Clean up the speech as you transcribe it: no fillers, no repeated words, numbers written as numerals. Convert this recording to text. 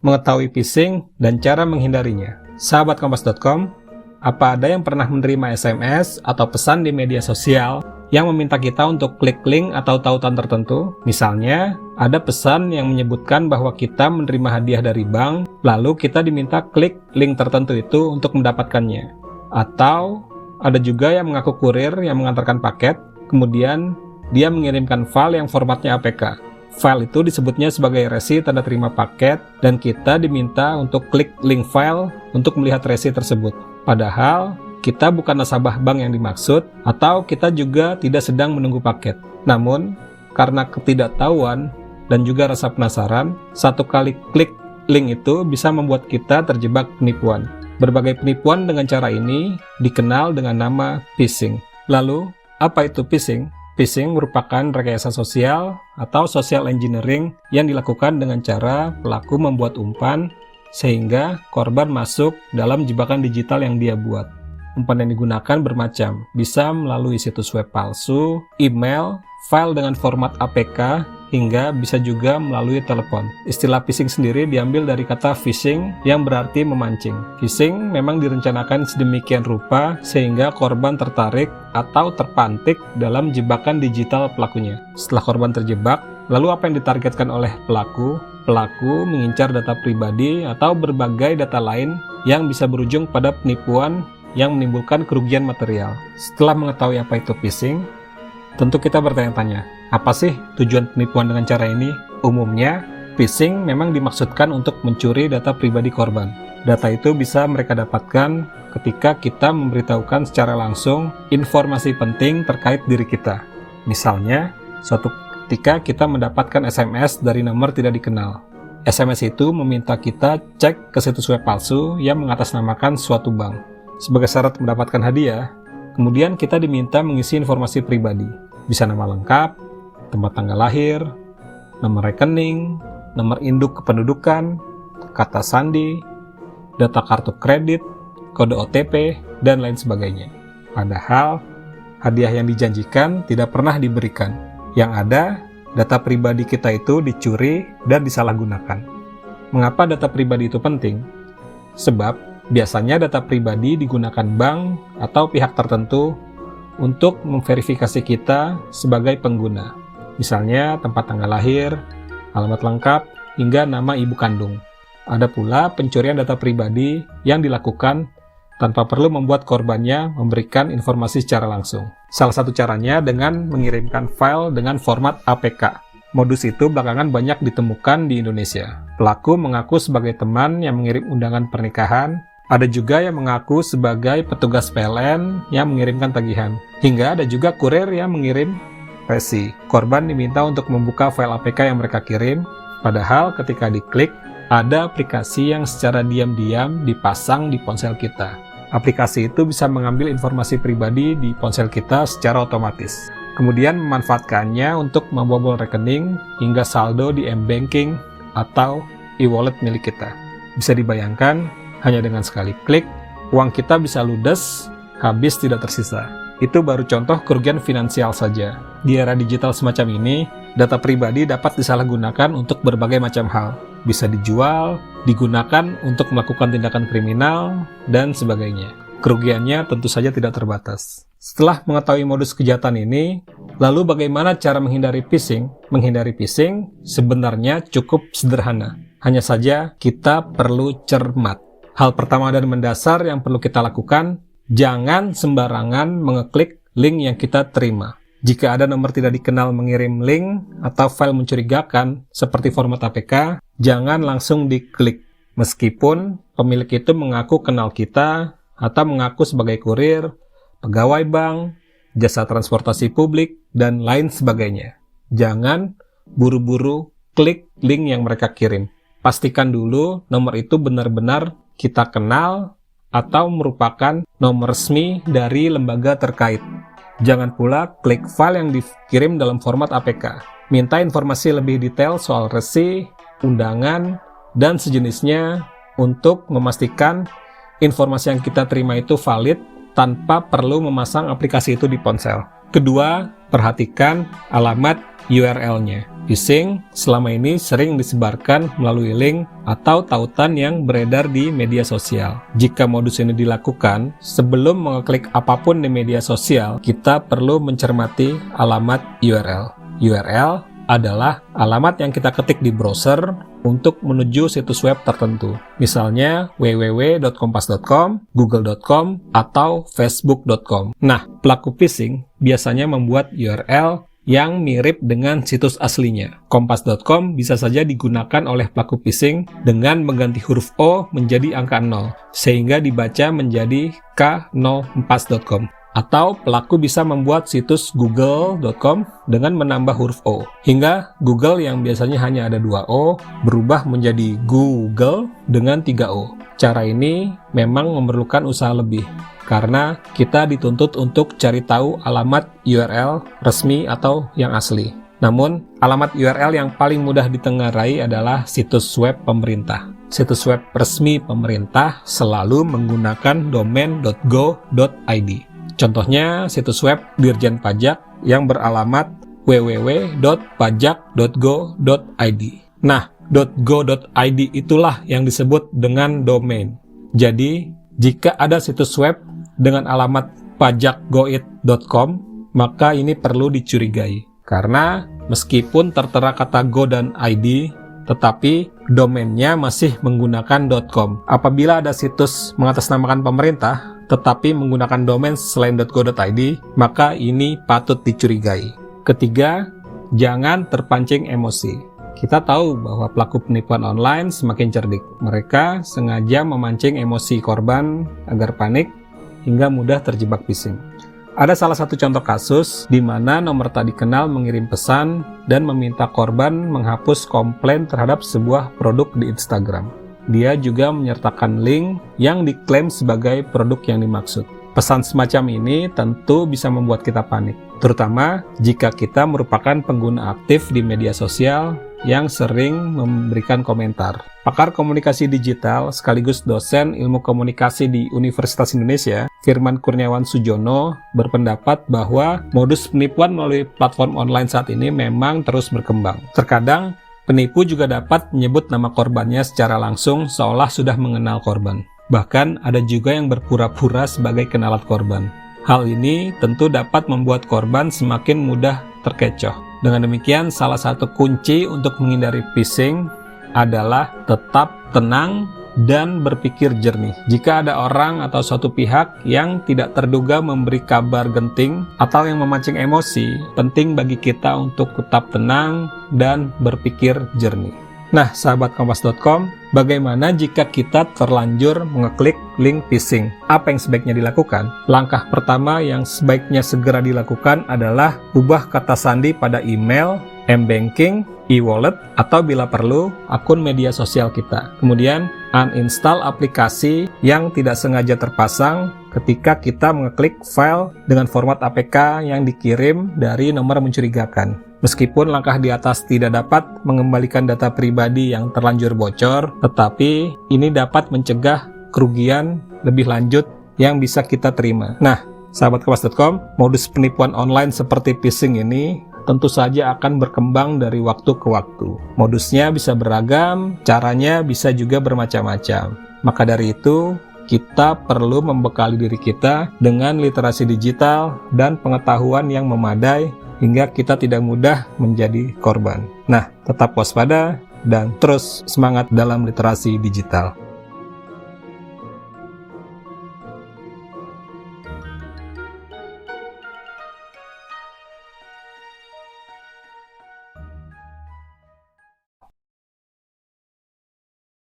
mengetahui phishing dan cara menghindarinya. Sahabat Kompas.com, apa ada yang pernah menerima SMS atau pesan di media sosial yang meminta kita untuk klik link atau tautan tertentu? Misalnya, ada pesan yang menyebutkan bahwa kita menerima hadiah dari bank, lalu kita diminta klik link tertentu itu untuk mendapatkannya. Atau, ada juga yang mengaku kurir yang mengantarkan paket, kemudian dia mengirimkan file yang formatnya APK. File itu disebutnya sebagai resi tanda terima paket, dan kita diminta untuk klik link file untuk melihat resi tersebut. Padahal, kita bukan nasabah bank yang dimaksud, atau kita juga tidak sedang menunggu paket. Namun, karena ketidaktahuan dan juga rasa penasaran, satu kali klik link itu bisa membuat kita terjebak penipuan. Berbagai penipuan dengan cara ini dikenal dengan nama phishing. Lalu, apa itu phishing? Phishing merupakan rekayasa sosial atau social engineering yang dilakukan dengan cara pelaku membuat umpan sehingga korban masuk dalam jebakan digital yang dia buat. Umpan yang digunakan bermacam, bisa melalui situs web palsu, email, file dengan format APK, hingga bisa juga melalui telepon. Istilah phishing sendiri diambil dari kata phishing yang berarti memancing. Phishing memang direncanakan sedemikian rupa sehingga korban tertarik atau terpantik dalam jebakan digital pelakunya. Setelah korban terjebak, lalu apa yang ditargetkan oleh pelaku? Pelaku mengincar data pribadi atau berbagai data lain yang bisa berujung pada penipuan yang menimbulkan kerugian material. Setelah mengetahui apa itu phishing, tentu kita bertanya-tanya, apa sih tujuan penipuan dengan cara ini? Umumnya, phishing memang dimaksudkan untuk mencuri data pribadi korban. Data itu bisa mereka dapatkan ketika kita memberitahukan secara langsung informasi penting terkait diri kita. Misalnya, suatu ketika kita mendapatkan SMS dari nomor tidak dikenal. SMS itu meminta kita cek ke situs web palsu yang mengatasnamakan suatu bank. Sebagai syarat mendapatkan hadiah, kemudian kita diminta mengisi informasi pribadi. Bisa nama lengkap, tempat tanggal lahir, nomor rekening, nomor induk kependudukan, kata sandi, data kartu kredit, kode OTP, dan lain sebagainya. Padahal, hadiah yang dijanjikan tidak pernah diberikan. Yang ada, data pribadi kita itu dicuri dan disalahgunakan. Mengapa data pribadi itu penting? Sebab, biasanya data pribadi digunakan bank atau pihak tertentu untuk memverifikasi kita sebagai pengguna. Misalnya tempat tanggal lahir, alamat lengkap, hingga nama ibu kandung. Ada pula pencurian data pribadi yang dilakukan tanpa perlu membuat korbannya memberikan informasi secara langsung. Salah satu caranya dengan mengirimkan file dengan format APK. Modus itu belakangan banyak ditemukan di Indonesia. Pelaku mengaku sebagai teman yang mengirim undangan pernikahan. Ada juga yang mengaku sebagai petugas PLN yang mengirimkan tagihan. Hingga ada juga kurir yang mengirim resi. Korban diminta untuk membuka file APK yang mereka kirim, padahal ketika diklik, ada aplikasi yang secara diam-diam dipasang di ponsel kita. Aplikasi itu bisa mengambil informasi pribadi di ponsel kita secara otomatis. Kemudian memanfaatkannya untuk membobol rekening hingga saldo di M-Banking atau e-wallet milik kita. Bisa dibayangkan, hanya dengan sekali klik, uang kita bisa ludes, habis tidak tersisa. Itu baru contoh kerugian finansial saja. Di era digital semacam ini, data pribadi dapat disalahgunakan untuk berbagai macam hal. Bisa dijual, digunakan untuk melakukan tindakan kriminal, dan sebagainya. Kerugiannya tentu saja tidak terbatas. Setelah mengetahui modus kejahatan ini, lalu bagaimana cara menghindari phishing? Menghindari phishing sebenarnya cukup sederhana. Hanya saja kita perlu cermat. Hal pertama dan mendasar yang perlu kita lakukan, jangan sembarangan mengeklik link yang kita terima. Jika ada nomor tidak dikenal mengirim link atau file mencurigakan seperti format APK, jangan langsung diklik. Meskipun pemilik itu mengaku kenal kita atau mengaku sebagai kurir, pegawai bank, jasa transportasi publik, dan lain sebagainya. Jangan buru-buru klik link yang mereka kirim. Pastikan dulu nomor itu benar-benar kita kenal atau merupakan nomor resmi dari lembaga terkait. Jangan pula klik file yang dikirim dalam format APK. Minta informasi lebih detail soal resi, undangan, dan sejenisnya untuk memastikan informasi yang kita terima itu valid tanpa perlu memasang aplikasi itu di ponsel. Kedua, perhatikan alamat URL-nya. Phishing selama ini sering disebarkan melalui link atau tautan yang beredar di media sosial. Jika modus ini dilakukan, sebelum mengeklik apapun di media sosial, kita perlu mencermati alamat URL. URL adalah alamat yang kita ketik di browser untuk menuju situs web tertentu. Misalnya www.kompas.com, google.com, atau facebook.com. Nah, pelaku phishing biasanya membuat URL yang mirip dengan situs aslinya. Kompas.com bisa saja digunakan oleh pelaku phishing dengan mengganti huruf O menjadi angka 0, sehingga dibaca menjadi k04.com. Atau pelaku bisa membuat situs google.com dengan menambah huruf O, hingga Google yang biasanya hanya ada 2 O berubah menjadi Google dengan 3 O. Cara ini memang memerlukan usaha lebih, karena kita dituntut untuk cari tahu alamat URL resmi atau yang asli. Namun, alamat URL yang paling mudah ditengarai adalah situs web pemerintah. Situs web resmi pemerintah selalu menggunakan domain .go.id. Contohnya situs web Dirjen Pajak yang beralamat www.pajak.go.id. Nah, .go.id itulah yang disebut dengan domain. Jadi, jika ada situs web dengan alamat pajakgoid.com, maka ini perlu dicurigai. Karena meskipun tertera kata go dan id, tetapi domainnya masih menggunakan .com. Apabila ada situs mengatasnamakan pemerintah, tetapi menggunakan domain selain .go.id, maka ini patut dicurigai. Ketiga, jangan terpancing emosi. Kita tahu bahwa pelaku penipuan online semakin cerdik. Mereka sengaja memancing emosi korban agar panik hingga mudah terjebak phishing. Ada salah satu contoh kasus di mana nomor tak dikenal mengirim pesan dan meminta korban menghapus komplain terhadap sebuah produk di Instagram. Dia juga menyertakan link yang diklaim sebagai produk yang dimaksud. Pesan semacam ini tentu bisa membuat kita panik, terutama jika kita merupakan pengguna aktif di media sosial yang sering memberikan komentar. Pakar komunikasi digital sekaligus dosen ilmu komunikasi di Universitas Indonesia, Firman Kurniawan Sujono, berpendapat bahwa modus penipuan melalui platform online saat ini memang terus berkembang. Terkadang, penipu juga dapat menyebut nama korbannya secara langsung seolah sudah mengenal korban. Bahkan ada juga yang berpura-pura sebagai kenalan korban. Hal ini tentu dapat membuat korban semakin mudah terkecoh. Dengan demikian, salah satu kunci untuk menghindari phishing adalah tetap tenang dan berpikir jernih. Jika ada orang atau suatu pihak yang tidak terduga memberi kabar genting atau yang memancing emosi, penting bagi kita untuk tetap tenang dan berpikir jernih. Nah, sahabat kompas.com, bagaimana jika kita terlanjur mengeklik link phishing? Apa yang sebaiknya dilakukan? Langkah pertama yang sebaiknya segera dilakukan adalah ubah kata sandi pada email, m-banking, e-wallet, atau bila perlu, akun media sosial kita. Kemudian, uninstall aplikasi yang tidak sengaja terpasang ketika kita mengeklik file dengan format APK yang dikirim dari nomor mencurigakan. Meskipun langkah di atas tidak dapat mengembalikan data pribadi yang terlanjur bocor, tetapi ini dapat mencegah kerugian lebih lanjut yang bisa kita terima. Nah, sahabat kompas.com, modus penipuan online seperti phishing ini tentu saja akan berkembang dari waktu ke waktu. Modusnya bisa beragam, caranya bisa juga bermacam-macam. Maka dari itu, kita perlu membekali diri kita dengan literasi digital dan pengetahuan yang memadai hingga kita tidak mudah menjadi korban. Nah, tetap waspada dan terus semangat dalam literasi digital.